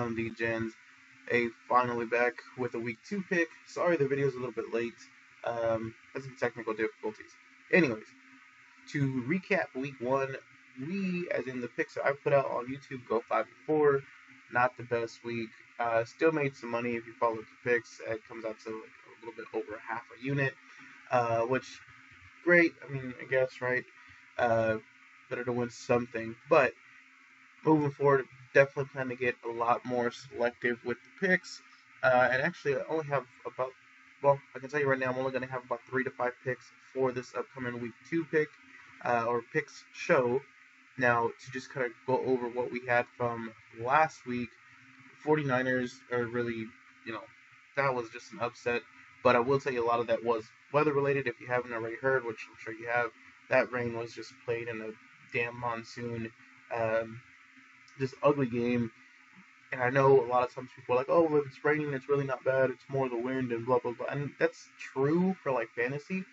on, Degens? Finally back with a week 2 pick. Sorry the video's a little bit late. Had some technical difficulties. Anyways, to recap week 1, we, as in the picks that I put out on YouTube, go 5-4. Not the best week. Still made some money if you followed the picks. It comes out to like a little bit over half a unit, which great. I mean, I guess right. Uh, Better to win something, but moving forward, definitely plan to get a lot more selective with the picks. And actually, I only have about, well, I can tell you right now, I'm only going to have about 3 to 5 picks for this upcoming week 2 pick, or picks show. Now, to just kind of go over what we had from last week, 49ers are really, you know, that was just an upset. But I will tell you a lot of that was weather related. If you haven't already heard, which I'm sure you have, that rain was just played in a damn monsoon. Um, this ugly game. And I know a lot of times people are like, oh, if it's raining, it's really not bad. It's more the wind and blah, blah, blah. And that's true for like fantasy,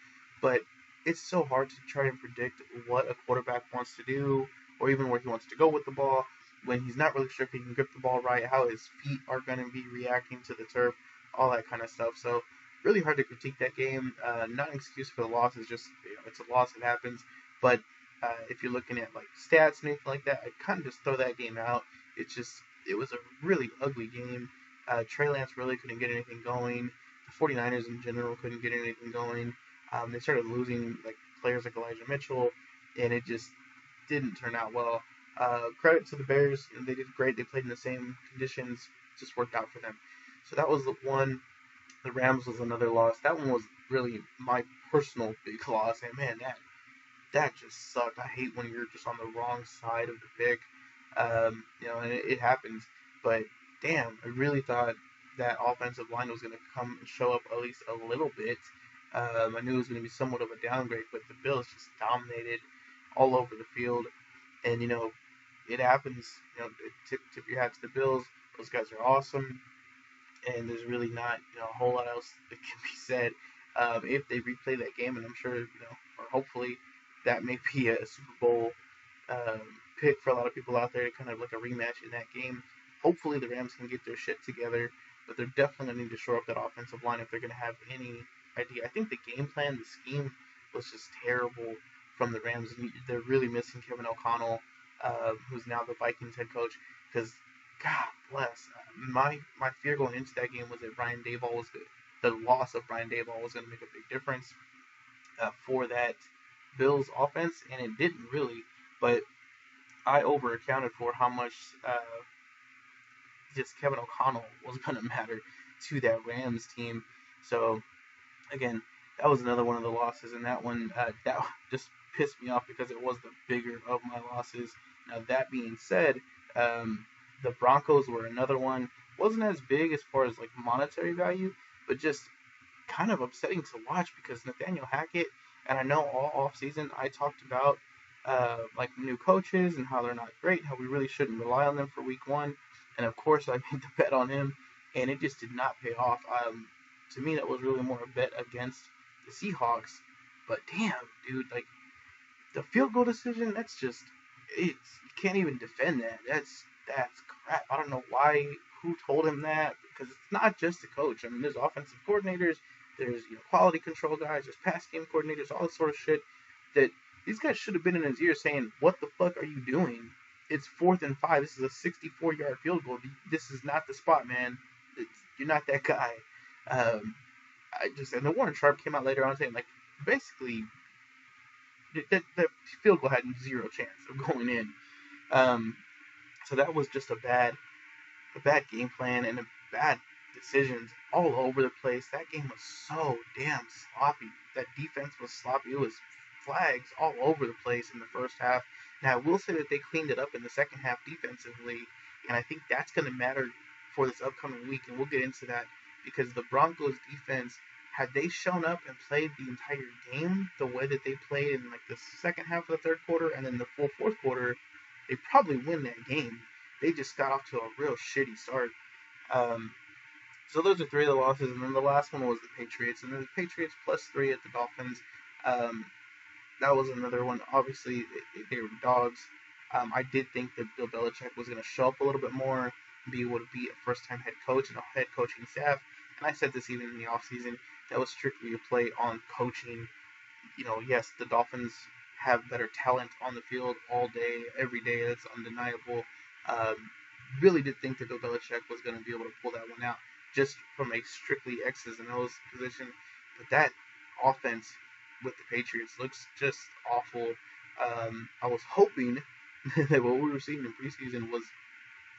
but it's so hard to try and predict what a quarterback wants to do or even where he wants to go with the ball when he's not really sure if he can grip the ball right, how his feet are going to be reacting to the turf, all that kind of stuff. So really hard to critique that game. Not an excuse for the loss. It's just, it's a loss. It happens. But if you're looking at like stats and anything like that, I kind of just throw that game out. It was a really ugly game. Trey Lance really couldn't get anything going. The 49ers in general couldn't get anything going. They started losing like players like Elijah Mitchell, and it just didn't turn out well. Credit to the Bears. They did great. They played in the same conditions. Just worked out for them. So that was the one. The Rams was another loss. That one was really my personal big loss. And man, that just sucked. I hate when you're just on the wrong side of the pick. And it happens. But damn, I really thought that offensive line was going to come and show up at least a little bit. I knew it was going to be somewhat of a downgrade, but the Bills just dominated all over the field. And, it happens. Tip your hat to the Bills. Those guys are awesome. And there's really not, a whole lot else that can be said. If they replay that game, and I'm sure, or hopefully that may be a Super Bowl um, pick for a lot of people out there to kind of like a rematch in that game. Hopefully the Rams can get their shit together, but they're definitely going to need to shore up that offensive line if they're going to have any idea. I think the game plan, the scheme was just terrible from the Rams. They're really missing Kevin O'Connell, who's now the Vikings head coach, because God bless. My fear going into that game was that Brian Daboll was the loss of Brian Daboll was going to make a big difference for that Bills offense, and it didn't really. But I over accounted for how much just Kevin O'Connell was going to matter to that Rams team. So again, that was another one of the losses, and that one that just pissed me off because it was the bigger of my losses. Now that being said, the Broncos were another one. Wasn't as big as far as like monetary value, but just kind of upsetting to watch because Nathaniel Hackett, and I know all off season I talked about like new coaches and how they're not great, how we really shouldn't rely on them for week 1, and of course I made the bet on him, and it just did not pay off. To me, that was really more a bet against the Seahawks. But damn, dude, like the field goal decision, that's just you can't even defend that. That's crap. I don't know who told him that, because it's not just the coach. I mean, there's offensive coordinators, there's quality control guys, there's pass game coordinators, all this sort of shit that these guys should have been in his ear saying, "What the fuck are you doing? It's 4th and 5. This is a 64-yard field goal. This is not the spot, man. You're not that guy." And the Warren Sharp came out later on saying, like, basically, the field goal had zero chance of going in. So that was just a bad game plan and a bad decisions all over the place. That game was so damn sloppy. That defense was sloppy. It was flags all over the place in the first half. Now, I will say that they cleaned it up in the second half defensively, and I think that's going to matter for this upcoming week, and we'll get into that, because the Broncos defense, had they shown up and played the entire game the way that they played in like the second half of the third quarter and then the full fourth quarter, they probably win that game. They just got off to a real shitty start. So those are 3 of the losses, and then the last one was the Patriots, and then the Patriots +3 at the Dolphins. That was another one. Obviously, they were dogs. I did think that Bill Belichick was going to show up a little bit more. be able to be a first-time head coach and a head coaching staff. And I said this even in the offseason, that was strictly a play on coaching. Yes, the Dolphins have better talent on the field all day, every day. That's undeniable. Um, really did think that Bill Belichick was going to be able to pull that one out just from a strictly X's and O's position. But that offense with the Patriots looks just awful. I was hoping that what we were seeing in preseason was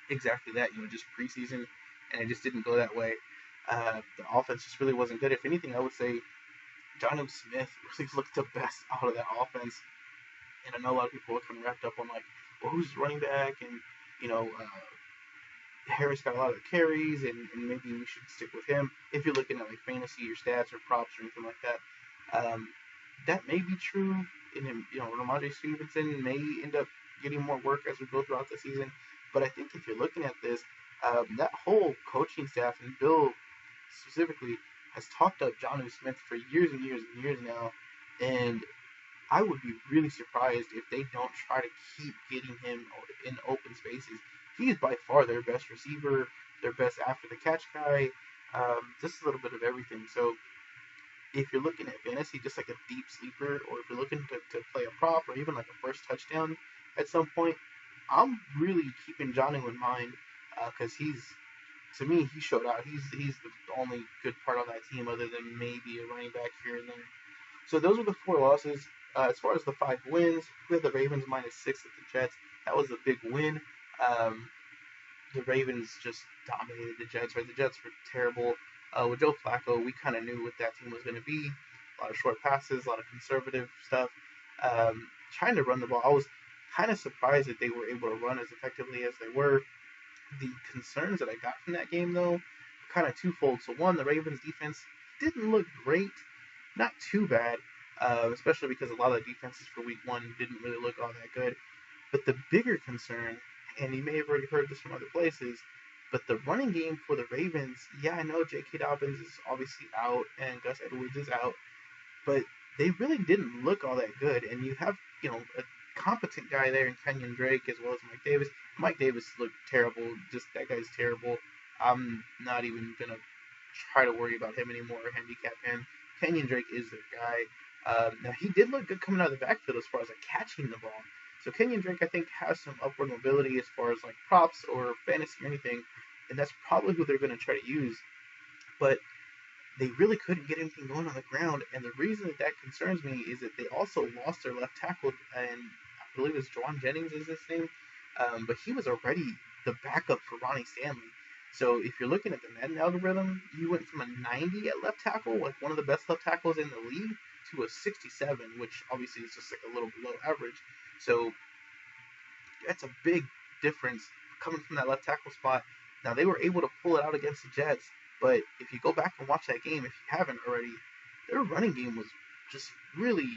exactly that, just preseason, and it just didn't go that way. The offense just really wasn't good. If anything, I would say Jonnu Smith really looked the best out of that offense. And I know a lot of people are kind of wrapped up on like, well, who's running back, and Harris got a lot of the carries, and maybe we should stick with him. If you're looking at like fantasy or stats or props or anything like that, that may be true. And Ramondre Stevenson may end up getting more work as we go throughout the season. But I think if you're looking at this, that whole coaching staff and Bill specifically has talked up Jonnu Smith for years and years and years now, and I would be really surprised if they don't try to keep getting him in open spaces. He is by far their best receiver, their best after the catch guy, just a little bit of everything. So if you're looking at fantasy, just like a deep sleeper, or if you're looking to play a prop or even like a first touchdown at some point, I'm really keeping Jonnu in mind because to me, he showed out. He's the only good part on that team other than maybe a running back here and there. So those were the 4 losses. As far as the 5 wins, we had the Ravens -6 at the Jets. That was a big win. The Ravens just dominated the Jets. Right, the Jets were terrible. With Joe Flacco, we kind of knew what that team was going to be. A lot of short passes, a lot of conservative stuff. Trying to run the ball. I was kind of surprised that they were able to run as effectively as they were. The concerns that I got from that game, though, were kind of twofold. So one, the Ravens defense didn't look great. Not too bad, especially because a lot of the defenses for week 1 didn't really look all that good. But the bigger concern, and you may have already heard this from other places, but the running game for the Ravens, yeah, I know J.K. Dobbins is obviously out and Gus Edwards is out, but they really didn't look all that good. And you have, a competent guy there in Kenyon Drake as well as Mike Davis. Mike Davis looked terrible. Just that guy's terrible. I'm not even going to try to worry about him anymore or handicap him. Kenyon Drake is their guy. Now, he did look good coming out of the backfield as far as like catching the ball. So Kenyon Drake, I think, has some upward mobility as far as like props or fantasy or anything, and that's probably who they're going to try to use. But they really couldn't get anything going on the ground, and the reason that concerns me is that they also lost their left tackle, and I believe it's Juwan Jennings is his name, but he was already the backup for Ronnie Stanley. So if you're looking at the Madden algorithm, you went from a 90 at left tackle, like one of the best left tackles in the league, to a 67, which obviously is just like a little below average. So that's a big difference coming from that left tackle spot. Now, they were able to pull it out against the Jets, but if you go back and watch that game, if you haven't already, their running game was just really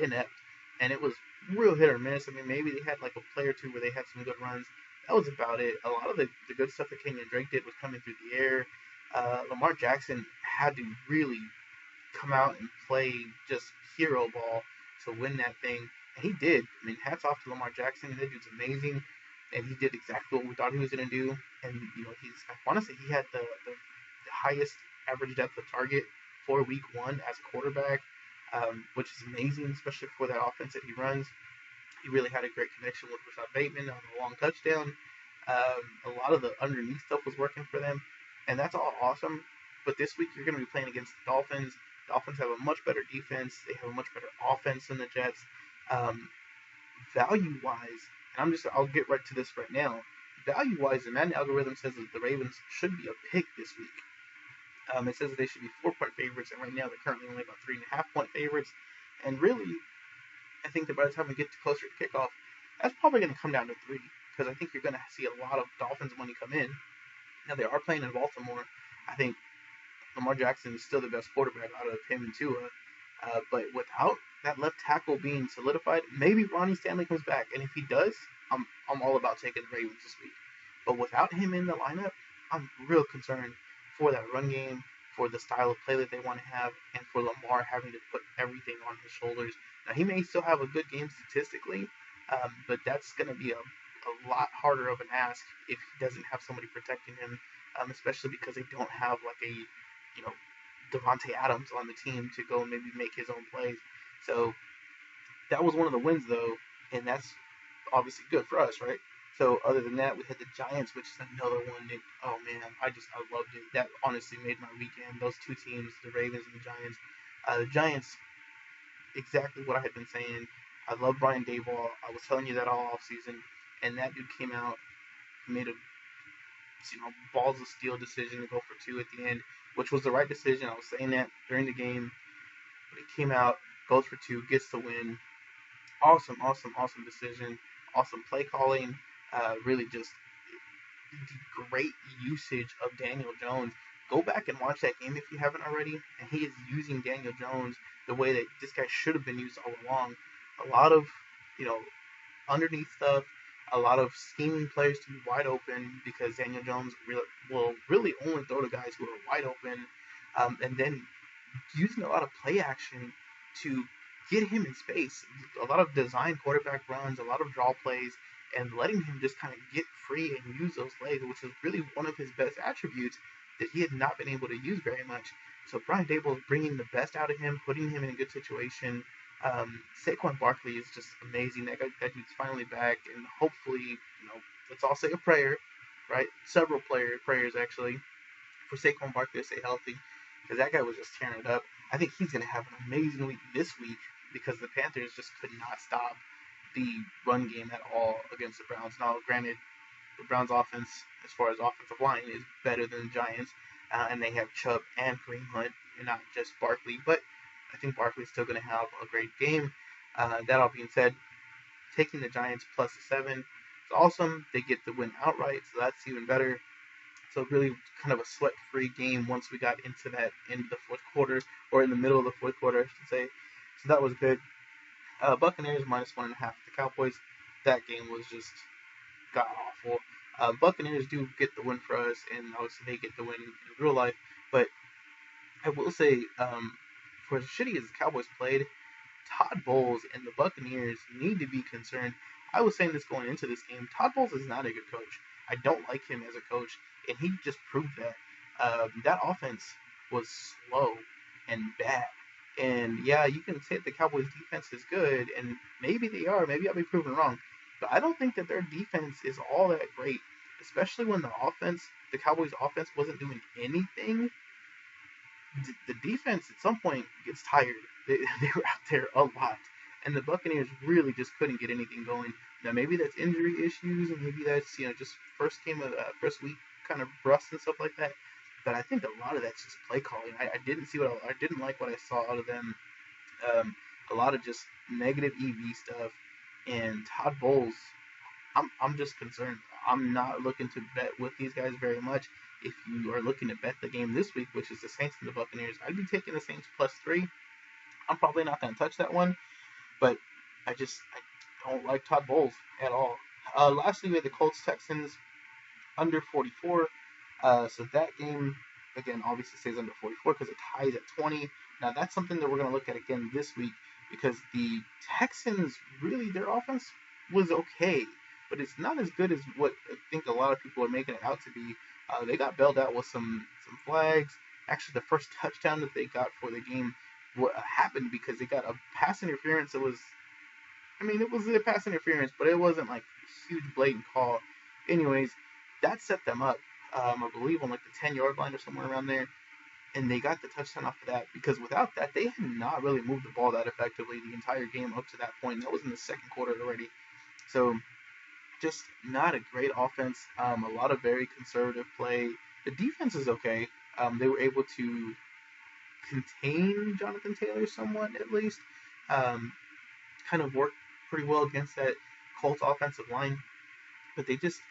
inept, and it was real hit or miss. I mean, maybe they had like a play or two where they had some good runs. That was about it. A lot of the good stuff that Kenyon Drake did was coming through the air. Lamar Jackson had to really come out and play just hero ball to win that thing, and he did. I mean, hats off to Lamar Jackson. That dude's amazing, and he did exactly what we thought he was going to do. And I want to say he had the highest average depth of target for week 1 as a quarterback, which is amazing, especially for that offense that he runs. He really had a great connection with Rashad Bateman on a long touchdown. A lot of the underneath stuff was working for them, and that's all awesome. But this week you're going to be playing against the Dolphins. The Dolphins have a much better defense. They have a much better offense than the Jets. Value-wise, and I'll get right to this right now. Value-wise, the Madden algorithm says that the Ravens should be a pick this week. It says that they should be 4-point favorites, and right now they're currently only about 3.5-point favorites. And really, I think that by the time we get closer to kickoff, that's probably going to come down to 3, because I think you're going to see a lot of Dolphins money come in. Now, they are playing in Baltimore. I think Lamar Jackson is still the best quarterback out of him and Tua. But without that left tackle being solidified, maybe Ronnie Stanley comes back. And if he does, I'm all about taking the Ravens this week. But without him in the lineup, I'm real concerned for that run game, for the style of play that they want to have, and for Lamar having to put everything on his shoulders. Now, he may still have a good game statistically, but that's going to be a a lot harder of an ask if he doesn't have somebody protecting him, especially because they don't have like a, Devontae Adams on the team to go and maybe make his own plays. So that was one of the wins though, and that's obviously good for us, right? So other than that, we had the Giants, which is another one that, oh man, I loved it. That honestly made my weekend. Those two teams, the Ravens and the Giants. The Giants, exactly what I had been saying. I love Brian Daboll. I was telling you that all off season, and that dude came out, made a balls of steel decision to go for two at the end, which was the right decision. I was saying that during the game, but he came out, goes for two, gets the win. Awesome, awesome, awesome decision. Awesome play calling. Really just the great usage of Daniel Jones. Go back and watch that game if you haven't already. And he is using Daniel Jones the way that this guy should have been used all along. A lot of, you know, underneath stuff, a lot of scheming players to be wide open because Daniel Jones will really only throw to guys who are wide open. And then using a lot of play action to get him in space. A lot of design quarterback runs, a lot of draw plays, and letting him just kind of get free and use those legs, which is really one of his best attributes that he had not been able to use very much. So Brian Daboll is bringing the best out of him, putting him in a good situation. Saquon Barkley is just amazing. That dude's finally back, and hopefully, let's all say a prayer, right? Several prayers actually, for Saquon Barkley to stay healthy, because that guy was just tearing it up. I think he's going to have an amazing week this week because the Panthers just could not stop the run game at all against the Browns. Now, granted, the Browns' offense, as far as offensive line, is better than the Giants, and they have Chubb and Kareem Hunt, and not just Barkley. But I think Barkley's still going to have a great game. That all being said, taking the Giants plus the 7 is awesome. They get the win outright, so that's even better. So really kind of a sweat-free game once we got into that end of the fourth quarter, or in the middle of the fourth quarter, I should say. So that was good. Buccaneers minus 1.5. The Cowboys, that game was just god-awful. Buccaneers do get the win for us, and obviously they get the win in real life. But I will say, for as shitty as the Cowboys played, Todd Bowles and the Buccaneers need to be concerned. I was saying this going into this game. Todd Bowles is not a good coach. I don't like him as a coach, and he just proved that. That offense was slow and bad. And yeah, you can say the Cowboys' defense is good, and maybe they are. Maybe I'll be proven wrong. But I don't think that their defense is all that great, especially when the Cowboys' offense wasn't doing anything. The defense at some point gets tired. They were out there a lot. And the Buccaneers really just couldn't get anything going. Now, maybe that's injury issues, and maybe that's, just first week kind of rust and stuff like that. But I think a lot of that's just play calling. I didn't like what I saw out of them. A lot of just negative EV stuff. And Todd Bowles, I'm just concerned. I'm not looking to bet with these guys very much. If you are looking to bet the game this week, which is the Saints and the Buccaneers, I'd be taking the Saints plus 3. I'm probably not going to touch that one, but I don't like Todd Bowles at all. Lastly, we had the Colts Texans under 44. So that game, again, obviously stays under 44 because it ties at 20. Now, that's something that we're going to look at again this week because the Texans, really, their offense was okay, but it's not as good as what I think a lot of people are making it out to be. They got bailed out with some flags. Actually, the first touchdown that they got for the game happened because they got a pass interference. It was a pass interference, but it wasn't like a huge blatant call. Anyways, that set them up, I believe, on like the 10-yard line or somewhere around there. And they got the touchdown off of that because without that, they had not really moved the ball that effectively the entire game up to that point. That was in the second quarter already. So just not a great offense. A lot of very conservative play. The defense is okay. They were able to contain Jonathan Taylor somewhat, at least. Kind of worked pretty well against that Colts offensive line. But they just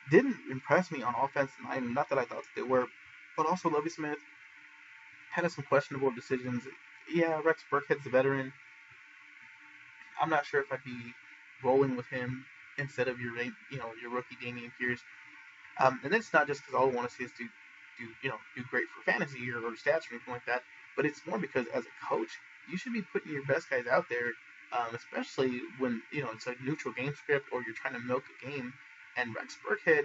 didn't impress me on offense. Not that I thought that they were. But also, Lovie Smith had some questionable decisions. Yeah, Rex Burkhead's the veteran. I'm not sure if I'd be rolling with him instead of your rookie Dameon Pierce. And that's not just because all I want to see is do great for fantasy or stats or anything like that. But it's more because as a coach, you should be putting your best guys out there especially when it's a neutral game script or you're trying to milk a game. And Rex Burkhead,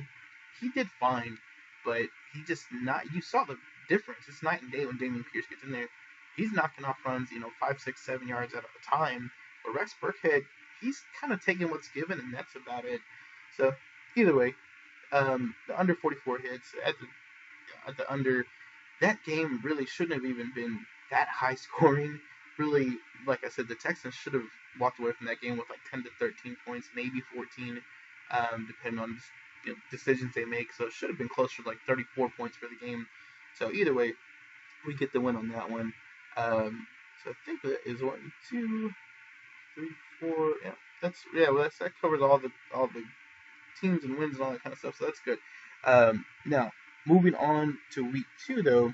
he did fine, but he just not. You saw the difference. It's night and day when Dameon Pierce gets in there. He's knocking off runs, 5, 6, 7 yards at a time. But Rex Burkhead, he's kind of taking what's given, and that's about it. So either way, the under 44 hits at the under. That game really shouldn't have even been that high scoring. Really, like I said, the Texans should have walked away from that game with like 10 to 13 points, maybe 14, depending on decisions they make. So it should have been closer to like 34 points for the game. So either way, we get the win on that one. So I think that is 1, 2, 3, 4. Yeah, that covers all the teams and wins and all that kind of stuff. So that's good. Now moving on to week 2 though.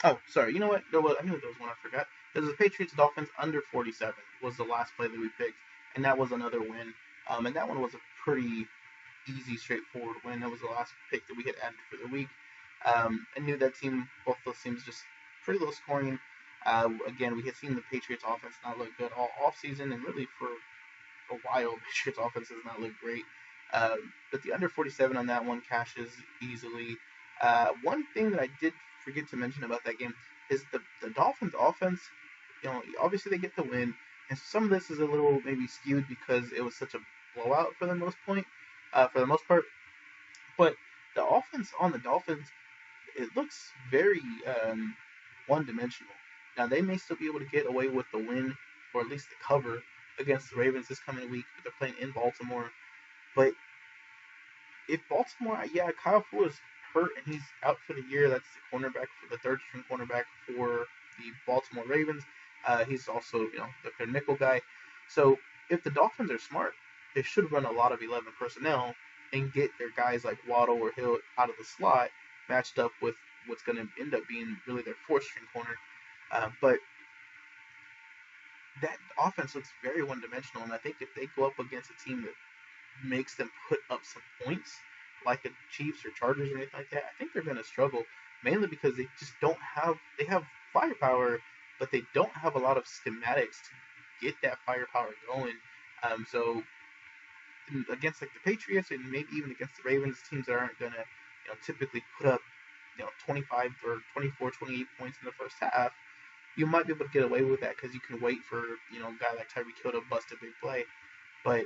Oh, sorry. You know what? I knew there was one I forgot. There's the Patriots Dolphins under 47 was the last play that we picked, and that was another win. And that one was a pretty easy, straightforward win. That was the last pick that we had added for the week. I knew that both those teams, just pretty low scoring. Again, we had seen the Patriots offense not look good all offseason, and really for a while, Patriots offense has not looked great. But the under 47 on that one cashes easily. One thing that I did forget to mention about that game is the Dolphins offense. Obviously they get the win, and some of this is a little maybe skewed because it was such a blowout for the most part. But the offense on the Dolphins, it looks very one-dimensional. Now they may still be able to get away with the win, or at least the cover against the Ravens this coming week. But they're playing in Baltimore. But if Baltimore, Kyle Fuller's hurt and he's out for the year. That's the third string cornerback for the Baltimore Ravens. He's also, their nickel guy. So if the Dolphins are smart, they should run a lot of 11 personnel and get their guys like Waddle or Hill out of the slot, matched up with what's going to end up being really their fourth string corner. But that offense looks very one-dimensional, and I think if they go up against a team that makes them put up some points, like the Chiefs or Chargers or anything like that, I think they're going to struggle, mainly because they just they have firepower, but they don't have a lot of schematics to get that firepower going. So against like the Patriots and maybe even against the Ravens, teams that aren't going to typically put up 25 or 24, 28 points in the first half, you might be able to get away with that because you can wait for a guy like Tyreek Hill to bust a big play. But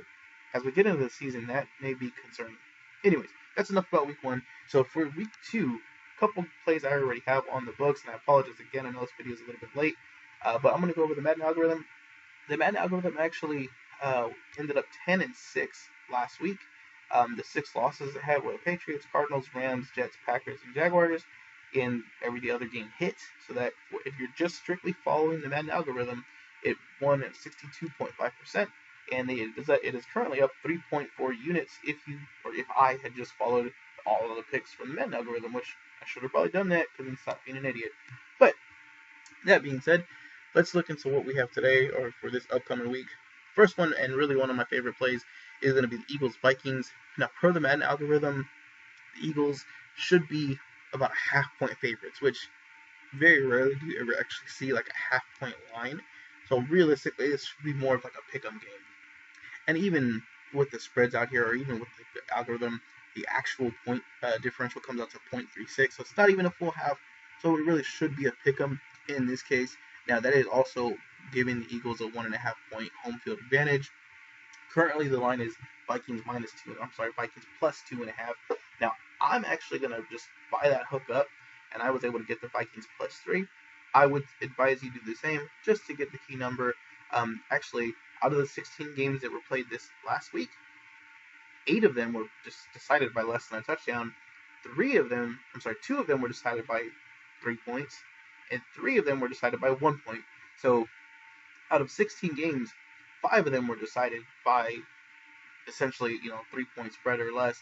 as we get into the season, that may be concerning. Anyways, that's enough about week 1. So for week 2, a couple plays I already have on the books, and I apologize again, I know this video is a little bit late, but I'm going to go over the Madden algorithm. The Madden algorithm actually ended up 10-6 last week. The 6 losses it had were the Patriots, Cardinals, Rams, Jets, Packers, and Jaguars, and every other game hit. So that if you're just strictly following the Madden algorithm, it won at 62.5%. And it is currently up 3.4 units if I had just followed all of the picks from the Madden algorithm, which I should have probably done that because I'm not being an idiot. But that being said, let's look into what we have today or for this upcoming week. First one, and really one of my favorite plays, is going to be the Eagles-Vikings. Now, per the Madden algorithm, the Eagles should be about a half-point favorites, which very rarely do you ever actually see like a half-point line. So realistically, this should be more of like a pick 'em game. And even with the spreads out here, or even with the algorithm, the actual point differential comes out to 0.36. So it's not even a full half. So it really should be a pick 'em in this case. Now, that is also giving the Eagles a 1.5 point home field advantage. Currently, the line is Vikings plus 2.5. Now, I'm actually going to just buy that hook up, and I was able to get the Vikings plus 3. I would advise you do the same just to get the key number. Actually, out of the 16 games that were played this last week, 8 of them were just decided by less than a touchdown. 2 of them were decided by 3 points, and 3 of them were decided by 1 point. So, out of 16 games, 5 of them were decided by essentially, 3-point spread or less,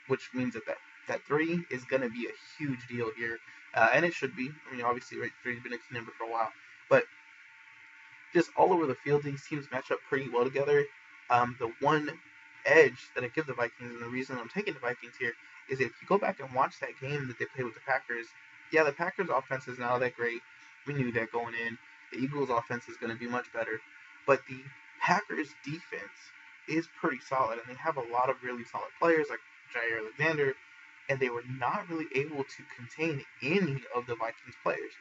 which means that 3 is going to be a huge deal here, and it should be. I mean, obviously, right, 3 has been a key number for a while, but just all over the field, these teams match up pretty well together. The one edge that I give the Vikings, and the reason I'm taking the Vikings here, is if you go back and watch that game that they played with the Packers, the Packers' offense is not that great. We knew that going in. The Eagles' offense is going to be much better. But the Packers' defense is pretty solid, and they have a lot of really solid players like Jair Alexander, and they were not really able to contain any of the Vikings players.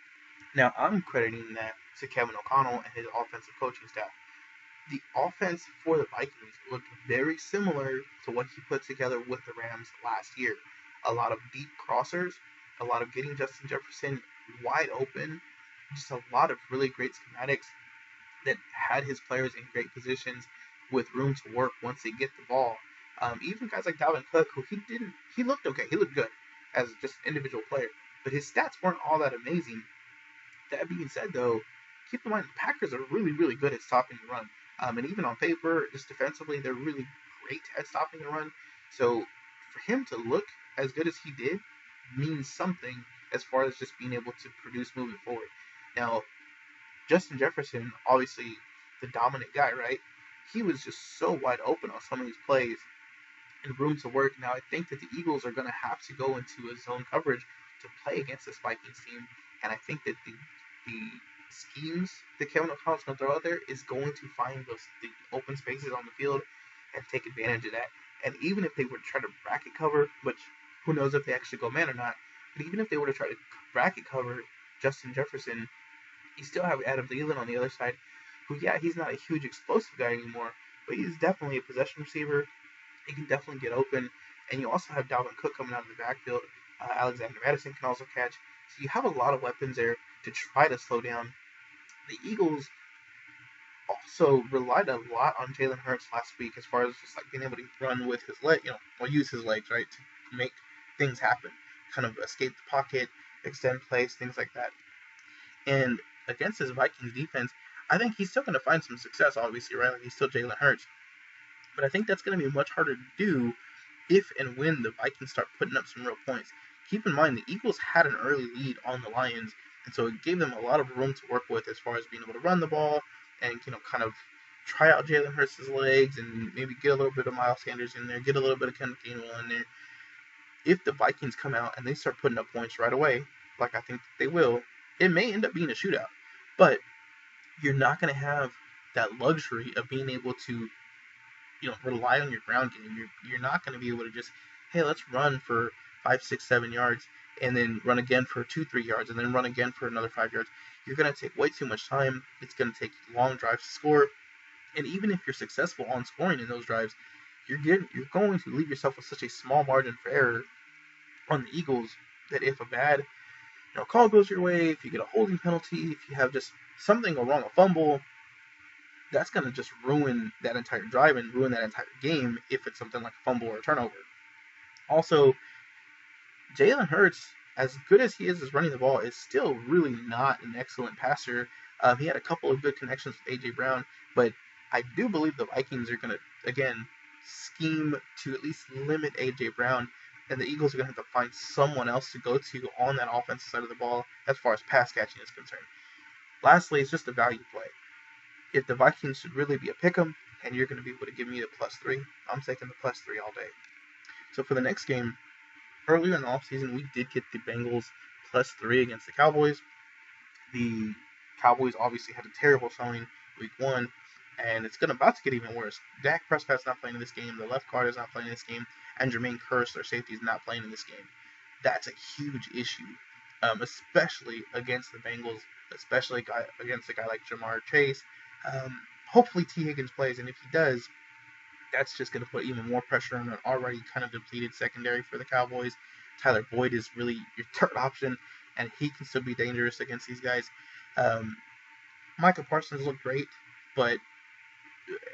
Now, I'm crediting that to Kevin O'Connell and his offensive coaching staff. The offense for the Vikings looked very similar to what he put together with the Rams last year. A lot of deep crossers, a lot of getting Justin Jefferson wide open, just a lot of really great schematics that had his players in great positions with room to work once they get the ball. Even guys like Dalvin Cook, who he looked okay, he looked good as just an individual player, but his stats weren't all that amazing. That being said, though, keep in mind the Packers are really, really good at stopping the run. And even on paper, just defensively, they're really great at stopping the run. So for him to look as good as he did means something as far as just being able to produce moving forward. Now, Justin Jefferson, obviously the dominant guy, right? He was just so wide open on some of these plays and room to work. Now, I think that the Eagles are going to have to go into a zone coverage to play against this Vikings team. And I think that the schemes that Kevin O'Connell's going to throw out there is going to find the open spaces on the field and take advantage of that. And even if they were to try to bracket cover, which who knows if they actually go man or not, but even if they were to try to bracket cover Justin Jefferson, you still have Adam Thielen on the other side, who, yeah, he's not a huge explosive guy anymore, but he's definitely a possession receiver. He can definitely get open. And you also have Dalvin Cook coming out of the backfield. Alexander Madison can also catch. So you have a lot of weapons there to try to slow down. The Eagles also relied a lot on Jalen Hurts last week as far as just like being able to run with his leg, or use his legs, right, to make things happen, kind of escape the pocket, extend plays, things like that. And against this Vikings defense, I think he's still going to find some success, obviously, right? Like he's still Jalen Hurts. But I think that's going to be much harder to do if and when the Vikings start putting up some real points. Keep in mind, the Eagles had an early lead on the Lions, and so it gave them a lot of room to work with as far as being able to run the ball and, kind of try out Jalen Hurts' legs and maybe get a little bit of Miles Sanders in there, get a little bit of Kenneth Gainwell in there. If the Vikings come out and they start putting up points right away, like I think they will, it may end up being a shootout. But you're not going to have that luxury of being able to rely on your ground game. You're not going to be able to just, hey, let's run for 5, 6, 7 yards and then run again for 2, 3 yards and then run again for another 5 yards. You're going to take way too much time. It's going to take long drives to score. And even if you're successful on scoring in those drives, you're going to leave yourself with such a small margin for error on the Eagles that if a bad call goes your way, if you get a holding penalty, if you have just something go wrong, a fumble, that's going to just ruin that entire drive and ruin that entire game if it's something like a fumble or a turnover. Also, Jalen Hurts, as good as he is as running the ball, is still really not an excellent passer. He had a couple of good connections with A.J. Brown, but I do believe the Vikings are going to, again, scheme to at least limit A.J. Brown, and the Eagles are going to have to find someone else to go to on that offensive side of the ball as far as pass catching is concerned. Lastly, it's just a value play. If the Vikings should really be a pick'em, and you're going to be able to give me the +3, I'm taking the +3 all day. So for the next game, earlier in the offseason, we did get the Bengals +3 against the Cowboys. The Cowboys obviously had a terrible showing week 1, and it's about to get even worse. Dak Prescott's not playing in this game. The left guard is not playing in this game. And Jermaine Kearse, their safety, is not playing in this game. That's a huge issue, especially against the Bengals, especially against a guy like Jamar Chase. Hopefully T. Higgins plays, and if he does, that's just going to put even more pressure on an already kind of depleted secondary for the Cowboys. Tyler Boyd is really your third option, and he can still be dangerous against these guys. Micah Parsons looked great, but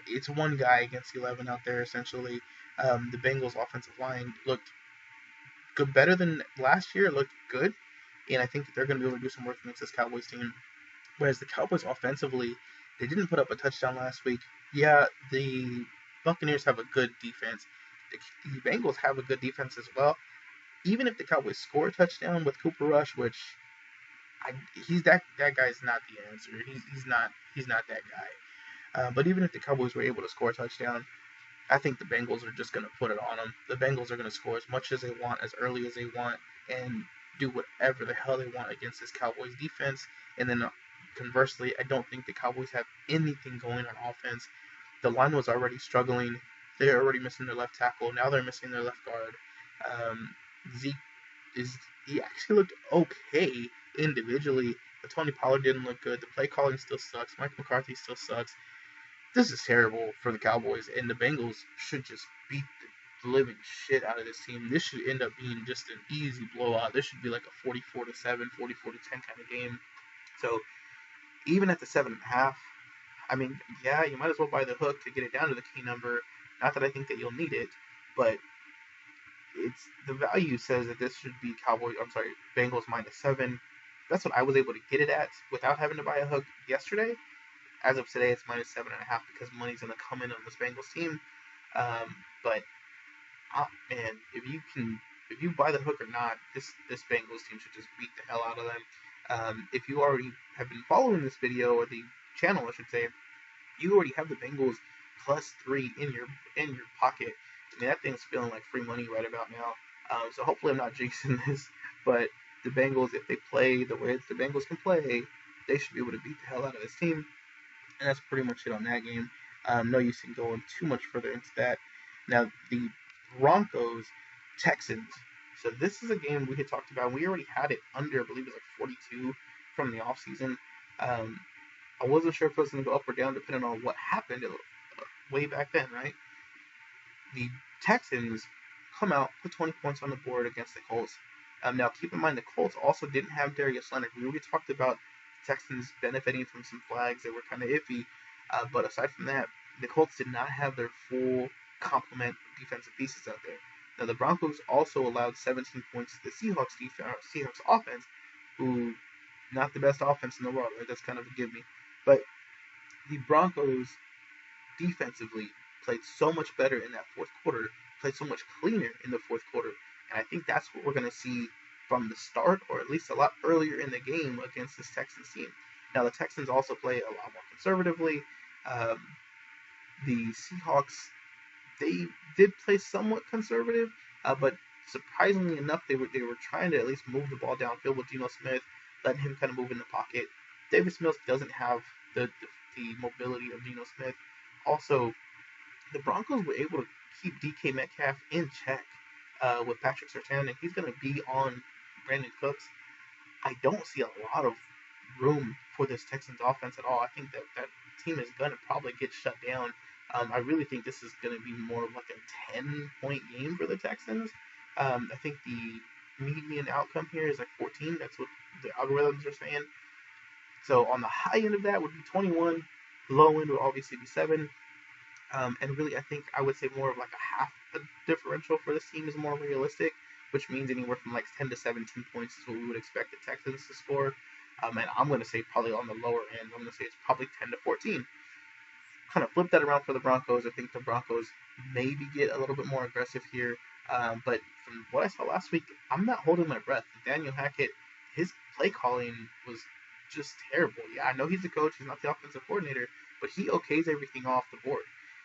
it's one guy against 11 out there, essentially. The Bengals' offensive line looked good, better than last year. It looked good, and I think that they're going to be able to do some work against this Cowboys team. Whereas the Cowboys offensively, they didn't put up a touchdown last week. Yeah, the Buccaneers have a good defense. The Bengals have a good defense as well. Even if the Cowboys score a touchdown with Cooper Rush, which he's that guy's not the answer. He's not that guy. But even if the Cowboys were able to score a touchdown, I think the Bengals are just going to put it on them. The Bengals are going to score as much as they want, as early as they want, and do whatever the hell they want against this Cowboys defense. And then conversely, I don't think the Cowboys have anything going on offense. The line was already struggling. They're already missing their left tackle. Now they're missing their left guard. Zeke he actually looked okay individually, but Tony Pollard didn't look good. The play calling still sucks. Mike McCarthy still sucks. This is terrible for the Cowboys, and the Bengals should just beat the living shit out of this team. This should end up being just an easy blowout. This should be like a 44-7, 44-10 kind of game. So even at the 7.5, I mean, yeah, you might as well buy the hook to get it down to the key number. Not that I think that you'll need it, but it's the value says that this should be Bengals -7. That's what I was able to get it at without having to buy a hook yesterday. As of today, it's -7.5 because money's gonna come in on this Bengals team. But man, if you buy the hook or not, this Bengals team should just beat the hell out of them. If you already have been following this video or the channel, I should say, you already have the Bengals +3 in your pocket. I mean, that thing's feeling like free money right about now. So hopefully I'm not jinxing this, but the Bengals, if they play the way the Bengals can play, they should be able to beat the hell out of this team. And that's pretty much it on that game. No use in going too much further into that. Now, the Broncos Texans. So this is a game we had talked about. We already had it under, I believe it was like 42 from the offseason. I wasn't sure if it was going to go up or down depending on what happened way back then, right? The Texans come out, put 20 points on the board against the Colts. Now, keep in mind, the Colts also didn't have Darius Leonard. We already talked about the Texans benefiting from some flags that were kind of iffy. But aside from that, the Colts did not have their full complement of defensive pieces out there. Now, the Broncos also allowed 17 points to the Seahawks offense, who, not the best offense in the world, right? That's kind of a give me. But the Broncos defensively played so much better in that fourth quarter, played so much cleaner in the fourth quarter. And I think that's what we're going to see from the start, or at least a lot earlier in the game against this Texans team. Now, the Texans also play a lot more conservatively. The Seahawks, they did play somewhat conservative, but surprisingly enough, they were trying to at least move the ball downfield with Geno Smith, letting him kind of move in the pocket. Davis Mills doesn't have the mobility of Geno Smith. Also, the Broncos were able to keep DK Metcalf in check with Patrick Surtain, and he's going to be on Brandon Cooks. I don't see a lot of room for this Texans offense at all. I think that team is going to probably get shut down. I really think this is going to be more of like a 10-point game for the Texans. I think the median outcome here is like 14. That's what the algorithms are saying. So on the high end of that would be 21. Low end would obviously be 7. And really, I think I would say more of like a half a differential for this team is more realistic, which means anywhere from like 10 to 17 points is what we would expect the Texans to score. And I'm going to say probably on the lower end. I'm going to say it's probably 10 to 14. Kind of flip that around for the Broncos. I think the Broncos maybe get a little bit more aggressive here. But from what I saw last week, I'm not holding my breath. Daniel Hackett, his play calling was just terrible. Yeah, I know he's the coach. He's not the offensive coordinator, but he okays everything off the board.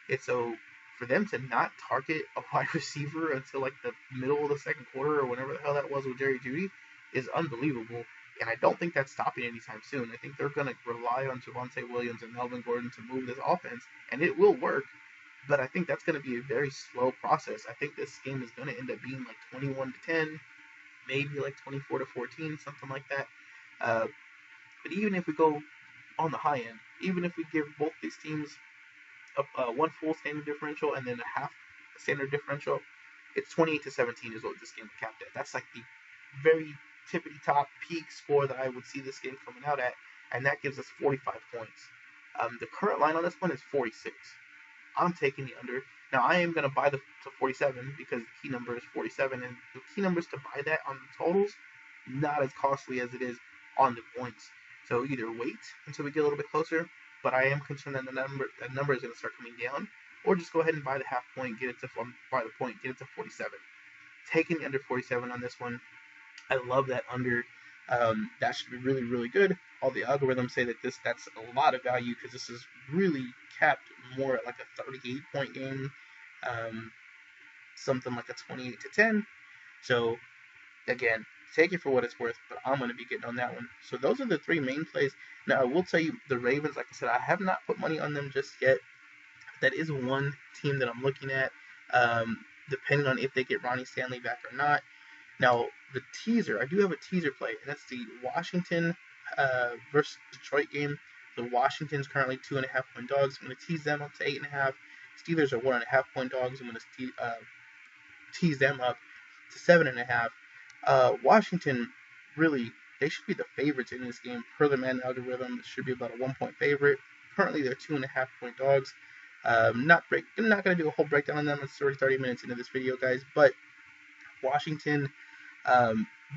And so for them to not target a wide receiver until like the middle of the second quarter or whenever the hell that was with Jerry Jeudy is unbelievable. And I don't think that's stopping anytime soon. I think they're going to rely on Javonte Williams and Melvin Gordon to move this offense, and it will work. But I think that's going to be a very slow process. I think this game is going to end up being like 21-10, maybe like 24-14, something like that. But even if we go on the high end, even if we give both these teams one full standard differential and then a half standard differential, it's 28-17 is what this game capped at. That's like the very tippity top peak score that I would see this game coming out at, and that gives us 45 points. The current line on this one is 46. I'm taking the under. Now I am going to buy to 47 because the key number is 47, and the key numbers to buy that on the totals not as costly as it is on the points. So either wait until we get a little bit closer, but I am concerned that that number is going to start coming down, or just go ahead and buy the half point, get it to 47. Taking the under 47 on this one. I love that under. That should be really, really good. All the algorithms say that that's a lot of value because this is really capped more at like a 38-point game, something like a 28-10. So again, Take it for what it's worth, but I'm going to be getting on that one. So those are the three main plays. Now, I will tell you, the Ravens, like I said, I have not put money on them just yet. That is one team that I'm looking at, depending on if they get Ronnie Stanley back or not. Now, the teaser, I do have a teaser play, and that's the Washington versus Detroit game. The Washington's currently 2.5-point dogs. I'm going to tease them up to 8.5. Steelers are 1.5-point dogs. I'm going to tease them up to 7.5. Washington, really, they should be the favorites in this game. Per the Madden algorithm, it should be about a 1-point favorite. Currently, they're 2.5-point dogs. I'm not going to do a whole breakdown on them. It's already 30 minutes into this video, guys. But Washington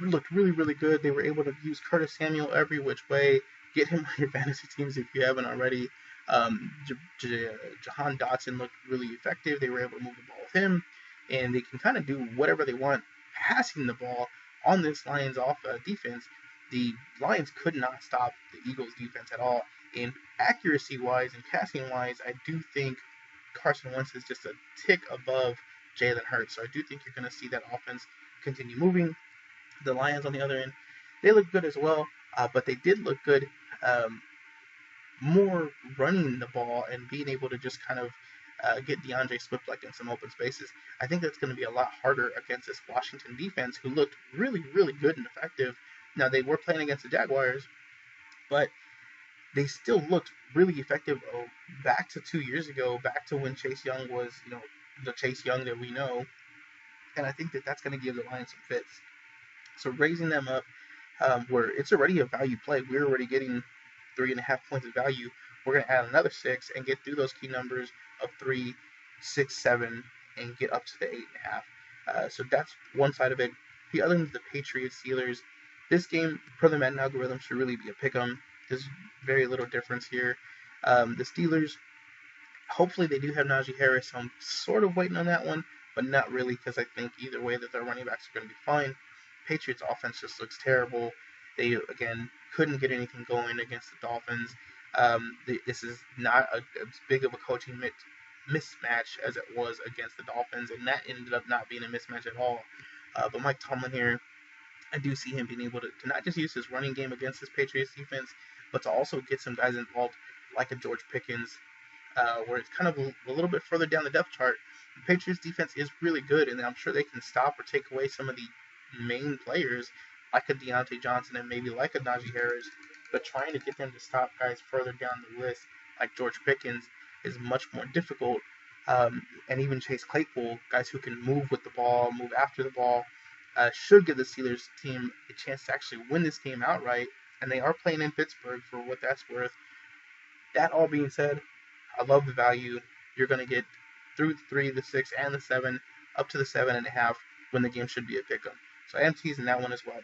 looked really, really good. They were able to use Curtis Samuel every which way. Get him on your fantasy teams if you haven't already. Jahan Dotson looked really effective. They were able to move the ball with him, and they can kind of do whatever they want passing the ball on this Lions defense. The Lions could not stop the Eagles defense at all. And accuracy-wise and passing-wise, I do think Carson Wentz is just a tick above Jalen Hurts. So I do think you're going to see that offense continue moving. The Lions, on the other end, they look good as well, but they did look good more running the ball and being able to just kind of get DeAndre Swift like in some open spaces. I think that's going to be a lot harder against this Washington defense, who looked really, really good and effective. Now, they were playing against the Jaguars, but they still looked really effective back to 2 years ago, back to when Chase Young was, the Chase Young that we know. And I think that that's going to give the Lions some fits. So raising them up, where it's already a value play. We're already getting 3.5 points of value. We're going to add another 6 and get through those key numbers of 3, 6, 7, and get up to the 8.5. So that's one side of it. The other is the Patriots Steelers. This game, per the Madden algorithm, should really be a pick 'em. There's very little difference here. The Steelers, hopefully they do have Najee Harris, so I'm sort of waiting on that one, but not really, because I think either way that their running backs are going to be fine. Patriots offense just looks terrible. They, again, couldn't get anything going against the Dolphins. This is not as big of a coaching mismatch as it was against the Dolphins, and that ended up not being a mismatch at all. But Mike Tomlin here, I do see him being able to not just use his running game against this Patriots defense, but to also get some guys involved like a George Pickens, where it's kind of a little bit further down the depth chart. The Patriots defense is really good, and I'm sure they can stop or take away some of the main players like a Deontay Johnson and maybe like a Najee Harris, but trying to get them to stop guys further down the list like George Pickens is much more difficult. And even Chase Claypool, guys who can move with the ball, move after the ball, should give the Steelers team a chance to actually win this game outright, and they are playing in Pittsburgh for what that's worth. That all being said, I love the value. You're going to get through the 3, the 6, and the 7, up to the 7.5 when the game should be a pick-em. So I am teasing that one as well.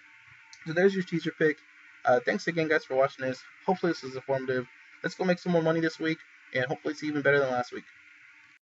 So there's your teaser pick. Thanks again, guys, for watching this. Hopefully this was informative. Let's go make some more money this week, and hopefully it's even better than last week.